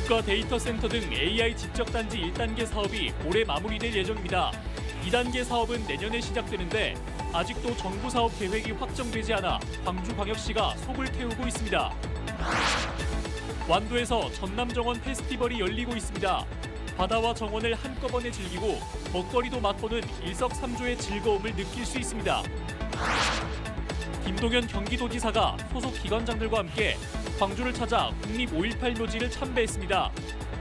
국가 데이터 센터 등 AI 집적단지 1단계 사업이 올해 마무리될 예정입니다. 2단계 사업은 내년에 시작되는데 아직도 정부 사업 계획이 확정되지 않아 광주광역시가 속을 태우고 있습니다. 완도에서 전남정원 페스티벌이 열리고 있습니다. 바다와 정원을 한꺼번에 즐기고 먹거리도 맛보는 일석삼조의 즐거움을 느낄 수 있습니다. 김동연 경기도지사가 소속 기관장들과 함께 광주를 찾아 국립 5.18 묘지를 참배했습니다.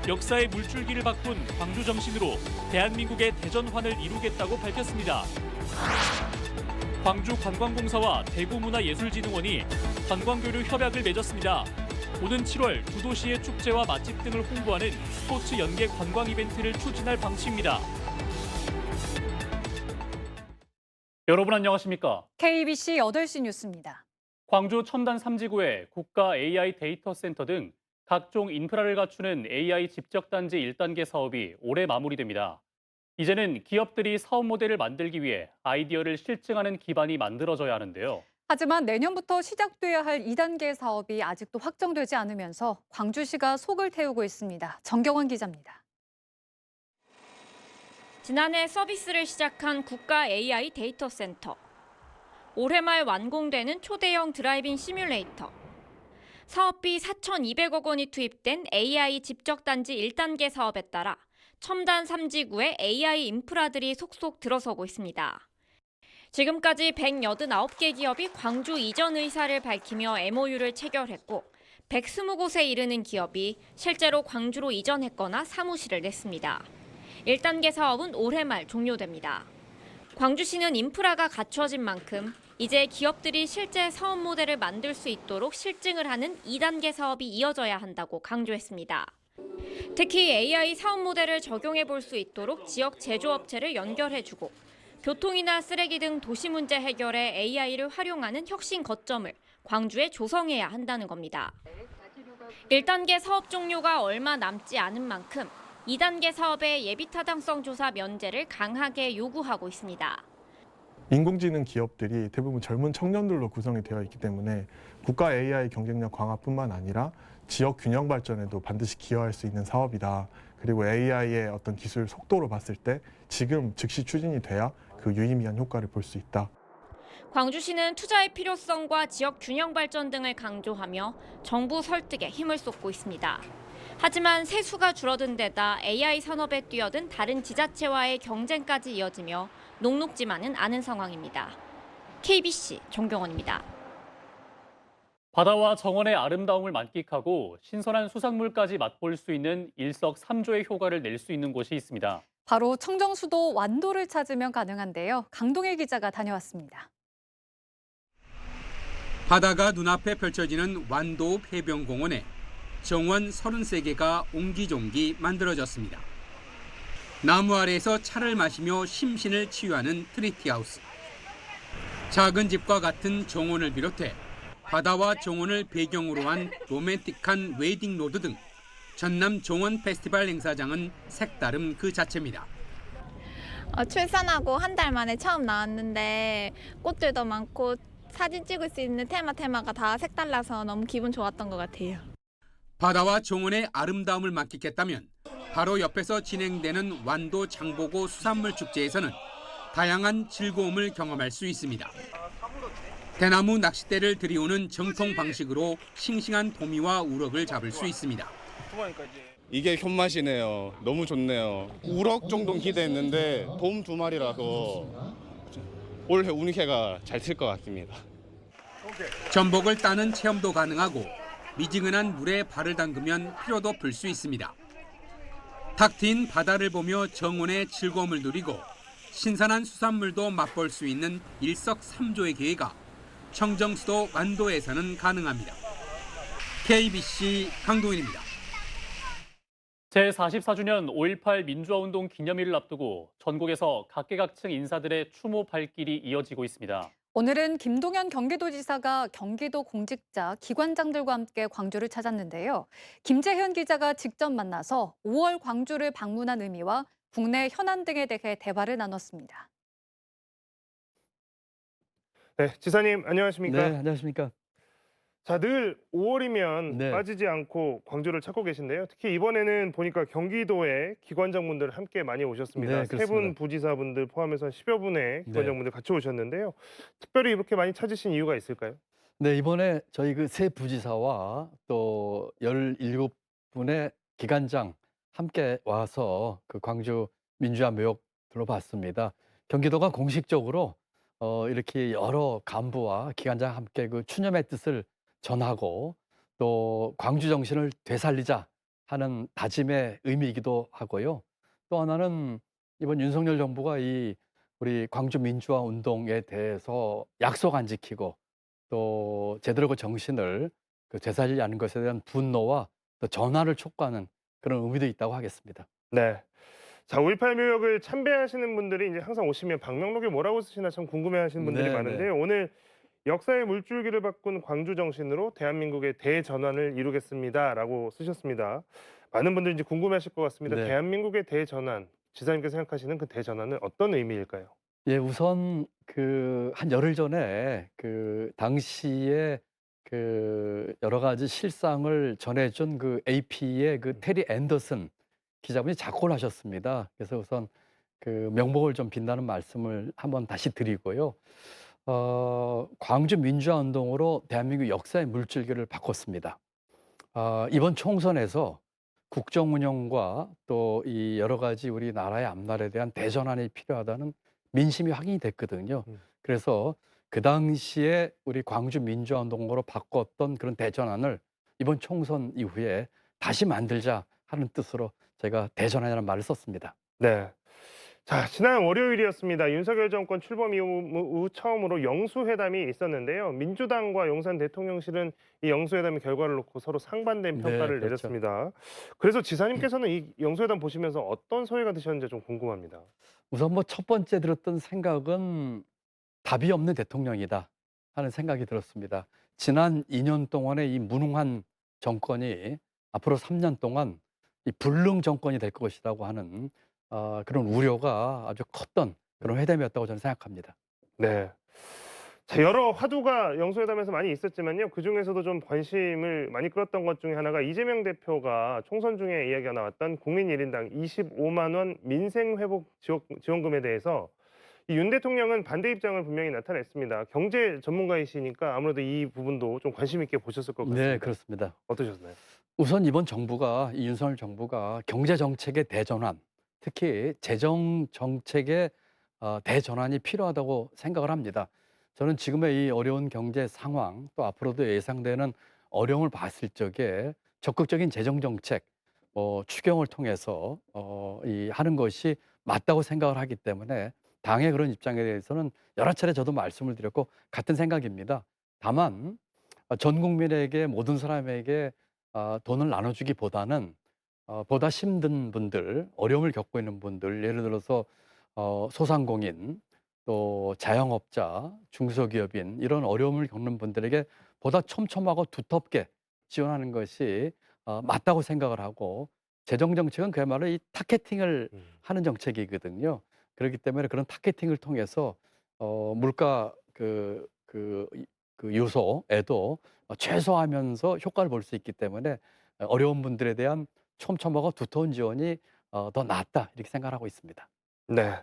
역사의 물줄기를 바꾼 광주 정신으로 대한민국의 대전환을 이루겠다고 밝혔습니다. 광주관광공사와 대구문화예술진흥원이 관광교류 협약을 맺었습니다. 오는 7월 두 도시의 축제와 맛집 등을 홍보하는 스포츠 연계 관광 이벤트를 추진할 방침입니다. 여러분 안녕하십니까? KBC 8시 뉴스입니다. 광주 첨단 3지구에 국가 AI 데이터 센터 등 각종 인프라를 갖추는 AI 집적단지 1단계 사업이 올해 마무리됩니다. 이제는 기업들이 사업 모델을 만들기 위해 아이디어를 실증하는 기반이 만들어져야 하는데요. 하지만 내년부터 시작돼야 할 2단계 사업이 아직도 확정되지 않으면서 광주시가 속을 태우고 있습니다. 정경원 기자입니다. 지난해 서비스를 시작한 국가 AI 데이터 센터. 올해 말 완공되는 초대형 드라이빙 시뮬레이터. 사업비 4,200억 원이 투입된 AI 집적단지 1단계 사업에 따라 첨단 3지구에 AI 인프라들이 속속 들어서고 있습니다. 지금까지 189개 기업이 광주 이전 의사를 밝히며 MOU를 체결했고 120곳에 이르는 기업이 실제로 광주로 이전했거나 사무실을 냈습니다. 1단계 사업은 올해 말 종료됩니다. 광주시는 인프라가 갖춰진 만큼 이제 기업들이 실제 사업 모델을 만들 수 있도록 실증을 하는 2단계 사업이 이어져야 한다고 강조했습니다. 특히 AI 사업 모델을 적용해 볼 수 있도록 지역 제조업체를 연결해주고 교통이나 쓰레기 등 도시 문제 해결에 AI를 활용하는 혁신 거점을 광주에 조성해야 한다는 겁니다. 1단계 사업 종료가 얼마 남지 않은 만큼 2단계 사업의 예비타당성 조사 면제를 강하게 요구하고 있습니다. 인공지능 기업들이 대부분 젊은 청년들로 구성이 되어 있기 때문에 국가 AI 경쟁력 강화뿐만 아니라 지역 균형 발전에도 반드시 기여할 수 있는 사업이다. 그리고 AI의 어떤 기술 속도로 봤을 때 지금 즉시 추진이 돼야 그 유의미한 효과를 볼 수 있다. 광주시는 투자의 필요성과 지역 균형 발전 등을 강조하며 정부 설득에 힘을 쏟고 있습니다. 하지만 세수가 줄어든 데다 AI 산업에 뛰어든 다른 지자체와의 경쟁까지 이어지며 녹록지만은 않은 상황입니다. KBC 정경원입니다. 바다와 정원의 아름다움을 만끽하고 신선한 수산물까지 맛볼 수 있는 일석삼조의 효과를 낼 수 있는 곳이 있습니다. 바로 청정수도 완도를 찾으면 가능한데요. 강동일 기자가 다녀왔습니다. 바다가 눈앞에 펼쳐지는 완도 해변공원에 정원 33개가 옹기종기 만들어졌습니다. 나무 아래에서 차를 마시며 심신을 치유하는 트리티하우스. 작은 집과 같은 정원을 비롯해 바다와 정원을 배경으로 한 로맨틱한 웨딩로드 등 전남 정원 페스티벌 행사장은 색다름 그 자체입니다. 출산하고 한 달 만에 처음 나왔는데 꽃들도 많고 사진 찍을 수 있는 테마가 다 색달라서 너무 기분 좋았던 것 같아요. 바다와 정원의 아름다움을 만끽했다면 바로 옆에서 진행되는 완도 장보고 수산물 축제에서는 다양한 즐거움을 경험할 수 있습니다. 대나무 낚싯대를 들이우는 정통 방식으로 싱싱한 도미와 우럭을 잡을 수 있습니다. 이게 손맛이네요. 너무 좋네요. 우럭 정도는 기대했는데 돔 2마리라서 올해 운회가 잘 칠 것 같습니다. 전복을 따는 체험도 가능하고 미지근한 물에 발을 담그면 피로도 풀 수 있습니다. 탁 트인 바다를 보며 정원의 즐거움을 누리고 신선한 수산물도 맛볼 수 있는 일석삼조의 기회가 청정수도 완도에서는 가능합니다. KBC 강동인입니다. 제44주년 5.18 민주화운동 기념일을 앞두고 전국에서 각계각층 인사들의 추모 발길이 이어지고 있습니다. 오늘은 김동연 경기도지사가 경기도 공직자, 기관장들과 함께 광주를 찾았는데요. 김재현 기자가 직접 만나서 5월 광주를 방문한 의미와 국내 현안 등에 대해 대화를 나눴습니다. 네, 지사님 안녕하십니까? 네, 안녕하십니까? 자, 늘 5월이면 네. 빠지지 않고 광주를 찾고 계신데요. 특히 이번에는 보니까 경기도의 기관장분들 함께 많이 오셨습니다. 네, 세 그렇습니다. 분 부지사분들 포함해서 10여 분의 기관장분들 같이 오셨는데요. 특별히 이렇게 많이 찾으신 이유가 있을까요? 네, 이번에 저희 그 세 부지사와 또 17분의 기관장 함께 와서 그 광주 민주화 묘역 둘러봤습니다. 경기도가 공식적으로 이렇게 여러 간부와 기관장 함께 그 추념의 뜻을 전하고 또 광주 정신을 되살리자 하는 다짐의 의미이기도 하고요. 또 하나는 이번 윤석열 정부가 이 우리 광주 민주화 운동에 대해서 약속 안 지키고 또 제대로 그 정신을 그 되살리지 않은 것에 대한 분노와 또 전환을 촉구하는 그런 의미도 있다고 하겠습니다. 네. 자, 5.18 묘역을 참배하시는 분들이 이제 항상 오시면 방명록에 뭐라고 쓰시나 참 궁금해하시는 분들이 네, 많은데요. 오늘 역사의 물줄기를 바꾼 광주 정신으로 대한민국의 대전환을 이루겠습니다라고 쓰셨습니다. 많은 분들이 이제 궁금해하실 것 같습니다. 네. 대한민국의 대전환, 지사님께서 생각하시는 그 대전환은 어떤 의미일까요? 예, 우선 그 한 열흘 전에 그 당시에 그 여러 가지 실상을 전해준 그 AP의 그 테리 앤더슨 기자분이 작고를 하셨습니다. 그래서 우선 그 명복을 좀 빈다는 말씀을 한번 다시 드리고요. 광주 민주화 운동으로 대한민국 역사의 물줄기를 바꿨습니다. 이번 총선에서 국정 운영과 또 이 여러 가지 우리나라의 앞날에 대한 대전환이 필요하다는 민심이 확인이 됐거든요. 그래서 그 당시에 우리 광주 민주화 운동으로 바꿨던 그런 대전환을 이번 총선 이후에 다시 만들자 하는 뜻으로 제가 대전환이라는 말을 썼습니다. 네. 자, 지난 월요일이었습니다. 윤석열 정권 출범 이후 처음으로 영수회담이 있었는데요. 민주당과 용산 대통령실은 이 영수회담의 결과를 놓고 서로 상반된 네, 평가를 그렇죠. 내렸습니다. 그래서 지사님께서는 이 영수회담 보시면서 어떤 소회가 드셨는지 좀 궁금합니다. 우선 뭐 첫 번째 들었던 생각은 답이 없는 대통령이다 하는 생각이 들었습니다. 지난 2년 동안의 이 무능한 정권이 앞으로 3년 동안 이 불능 정권이 될 것이라고 하는 그런 우려가 아주 컸던 그런 회담이었다고 저는 생각합니다. 네. 자, 여러 화두가 영수회담에서 많이 있었지만요. 그중에서도 좀 관심을 많이 끌었던 것 중에 하나가 이재명 대표가 총선 중에 이야기가 나왔던 국민 1인당 25만 원 민생회복 지원금에 대해서 이 윤 대통령은 반대 입장을 분명히 나타냈습니다. 경제 전문가이시니까 아무래도 이 부분도 좀 관심 있게 보셨을 것 같습니다. 네, 그렇습니다. 어떠셨나요? 우선 이번 정부가 이 윤석열 정부가 경제 정책의 대전환, 특히 재정 정책의 대전환이 필요하다고 생각을 합니다. 저는 지금의 이 어려운 경제 상황 또 앞으로도 예상되는 어려움을 봤을 적에 적극적인 재정 정책, 추경을 통해서 이 하는 것이 맞다고 생각을 하기 때문에 당의 그런 입장에 대해서는 여러 차례 저도 말씀을 드렸고 같은 생각입니다. 다만 전 국민에게 모든 사람에게 돈을 나눠주기보다는 보다 힘든 분들, 어려움을 겪고 있는 분들, 예를 들어서 소상공인, 또 자영업자, 중소기업인 이런 어려움을 겪는 분들에게 보다 촘촘하고 두텁게 지원하는 것이 맞다고 생각을 하고 재정 정책은 그야말로 이 타겟팅을 하는 정책이거든요. 그렇기 때문에 그런 타겟팅을 통해서 물가 그 요소에도 최소화하면서 효과를 볼 수 있기 때문에 어려운 분들에 대한 촘촘하고 두터운 지원이 더 낫다 이렇게 생각하고 있습니다. 네.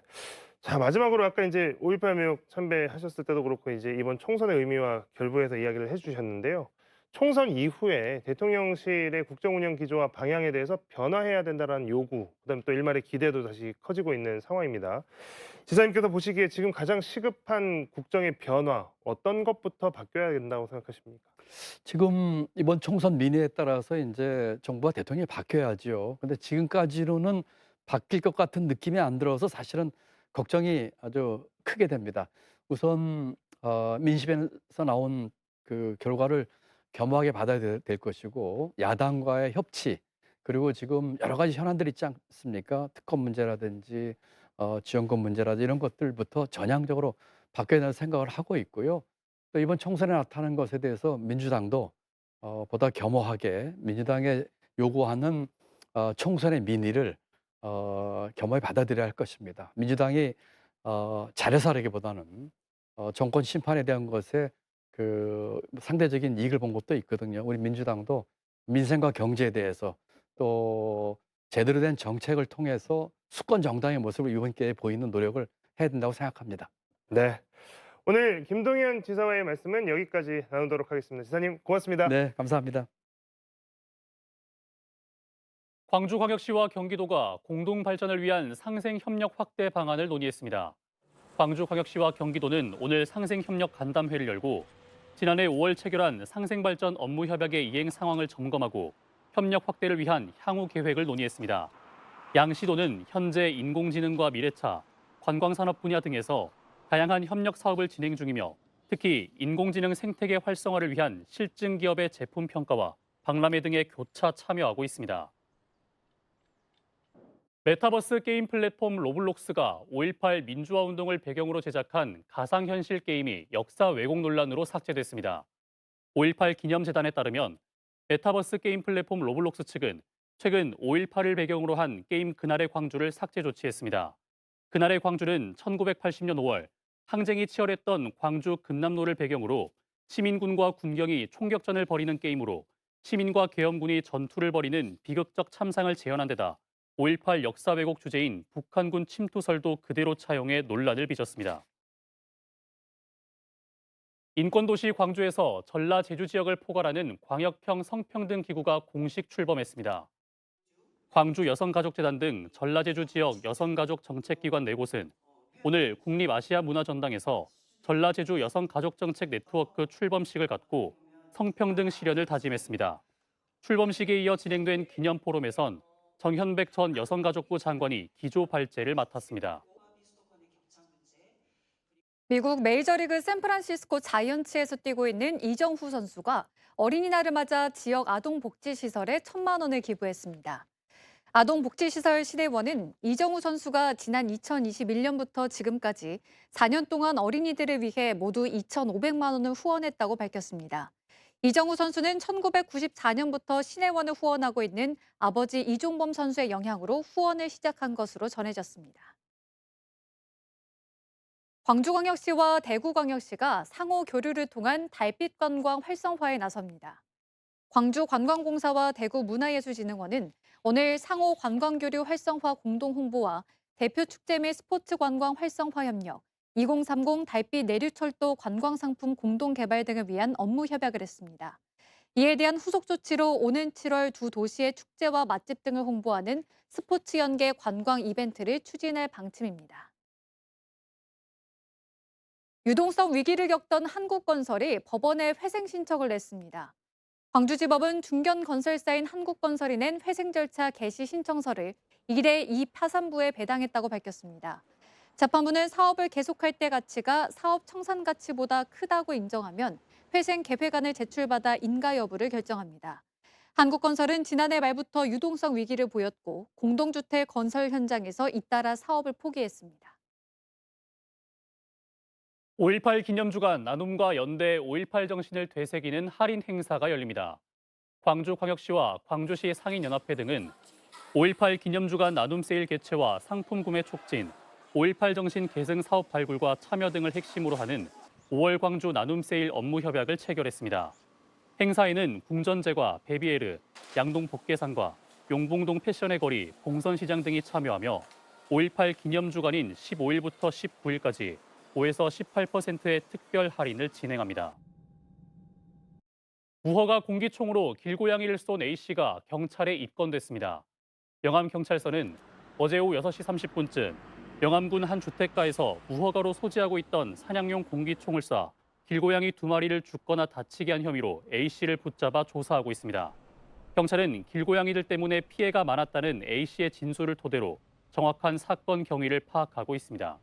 자, 마지막으로 아까 이제 5.18 묘역 참배하셨을 때도 그렇고 이제 이번 총선의 의미와 결부해서 이야기를 해주셨는데요. 총선 이후에 대통령실의 국정운영 기조와 방향에 대해서 변화해야 된다는 요구, 그다음에 또 일말의 기대도 다시 커지고 있는 상황입니다. 지사님께서 보시기에 지금 가장 시급한 국정의 변화, 어떤 것부터 바뀌어야 된다고 생각하십니까? 지금 이번 총선 민의에 따라서 이제 정부와 대통령이 바뀌어야지요. 근데 지금까지로는 바뀔 것 같은 느낌이 안 들어서 사실은 걱정이 아주 크게 됩니다. 우선 민심에서 나온 그 결과를 겸허하게 받아야 될 것이고 야당과의 협치 그리고 지금 여러 가지 현안들이 있지 않습니까? 특검 문제라든지 지원금 문제라든지 이런 것들부터 전향적으로 바뀌어야 된다는 생각을 하고 있고요. 또 이번 총선에 나타난 것에 대해서 민주당도 보다 겸허하게 민주당의 요구하는 총선의 민의를 겸허히 받아들여야 할 것입니다. 민주당이 잘해서 하기보다는 정권 심판에 대한 것에 그 상대적인 이익을 본 것도 있거든요. 우리 민주당도 민생과 경제에 대해서 또 제대로 된 정책을 통해서 수권 정당의 모습을 이번 기회에 보이는 노력을 해야 된다고 생각합니다. 네. 오늘 김동연 지사와의 말씀은 여기까지 나누도록 하겠습니다. 지사님 고맙습니다. 네, 감사합니다. 광주광역시와 경기도가 공동 발전을 위한 상생 협력 확대 방안을 논의했습니다. 광주광역시와 경기도는 오늘 상생 협력 간담회를 열고 지난해 5월 체결한 상생 발전 업무 협약의 이행 상황을 점검하고 협력 확대를 위한 향후 계획을 논의했습니다. 양 시도는 현재 인공지능과 미래차, 관광산업 분야 등에서 다양한 협력 사업을 진행 중이며 특히 인공지능 생태계 활성화를 위한 실증 기업의 제품 평가와 박람회 등의 교차 참여하고 있습니다. 메타버스 게임 플랫폼 로블록스가 5.18 민주화 운동을 배경으로 제작한 가상현실 게임이 역사 왜곡 논란으로 삭제됐습니다. 5.18 기념재단에 따르면 메타버스 게임 플랫폼 로블록스 측은 최근 5.18을 배경으로 한 게임 그날의 광주를 삭제 조치했습니다. 그날의 광주는 1980년 5월 항쟁이 치열했던 광주 금남로를 배경으로 시민군과 군경이 총격전을 벌이는 게임으로 시민과 계엄군이 전투를 벌이는 비극적 참상을 재현한 데다 5.18 역사 왜곡 주제인 북한군 침투설도 그대로 차용해 논란을 빚었습니다. 인권도시 광주에서 전라 제주 지역을 포괄하는 광역형 성평등 기구가 공식 출범했습니다. 광주 여성가족재단 등 전라 제주 지역 여성가족 정책기관 4곳은 오늘 국립아시아문화전당에서 전라 제주 여성가족정책 네트워크 출범식을 갖고 성평등 실현을 다짐했습니다. 출범식에 이어 진행된 기념포럼에선 정현백 전 여성가족부 장관이 기조 발제를 맡았습니다. 미국 메이저리그 샌프란시스코 자이언츠에서 뛰고 있는 이정후 선수가 어린이날을 맞아 지역 아동복지시설에 1,000만 원을 기부했습니다. 아동복지시설 시대원은 이정후 선수가 지난 2021년부터 지금까지 4년 동안 어린이들을 위해 모두 2,500만 원을 후원했다고 밝혔습니다. 이정후 선수는 1994년부터 시내원을 후원하고 있는 아버지 이종범 선수의 영향으로 후원을 시작한 것으로 전해졌습니다. 광주광역시와 대구광역시가 상호 교류를 통한 달빛 관광 활성화에 나섭니다. 광주관광공사와 대구문화예술진흥원은 오늘 상호 관광교류 활성화 공동홍보와 대표축제 및 스포츠관광 활성화 협력, 2030 달빛 내륙철도 관광상품 공동개발 등을 위한 업무 협약을 했습니다. 이에 대한 후속 조치로 오는 7월 두 도시의 축제와 맛집 등을 홍보하는 스포츠 연계 관광 이벤트를 추진할 방침입니다. 유동성 위기를 겪던 한국건설이 법원에 회생 신청을 냈습니다. 광주지법은 중견건설사인 한국건설이 낸 회생 절차 개시 신청서를 이래 이 파산부에 배당했다고 밝혔습니다. 재판부는 사업을 계속할 때 가치가 사업 청산 가치보다 크다고 인정하면 회생 계획안을 제출받아 인가 여부를 결정합니다. 한국건설은 지난해 말부터 유동성 위기를 보였고 공동주택 건설 현장에서 잇따라 사업을 포기했습니다. 5.18 기념주간 나눔과 연대 5.18 정신을 되새기는 할인 행사가 열립니다. 광주광역시와 광주시 상인연합회 등은 5.18 기념주간 나눔 세일 개최와 상품 구매 촉진, 5.18 정신 계승 사업 발굴과 참여 등을 핵심으로 하는 5월 광주 나눔 세일 업무 협약을 체결했습니다. 행사에는 궁전제과, 베비에르, 양동 복계상과 용봉동 패션의 거리, 봉선시장 등이 참여하며 5.18 기념주간인 15일부터 19일까지 5에서 18%의 특별 할인을 진행합니다. 우허가 공기총으로 길고양이를 쏜 A씨가 경찰에 입건됐습니다. 영암경찰서는 어제 오후 6시 30분쯤 영암군 한 주택가에서 무허가로 소지하고 있던 사냥용 공기총을 쏴 길고양이 2마리를 죽거나 다치게 한 혐의로 A씨를 붙잡아 조사하고 있습니다. 경찰은 길고양이들 때문에 피해가 많았다는 A씨의 진술을 토대로 정확한 사건 경위를 파악하고 있습니다.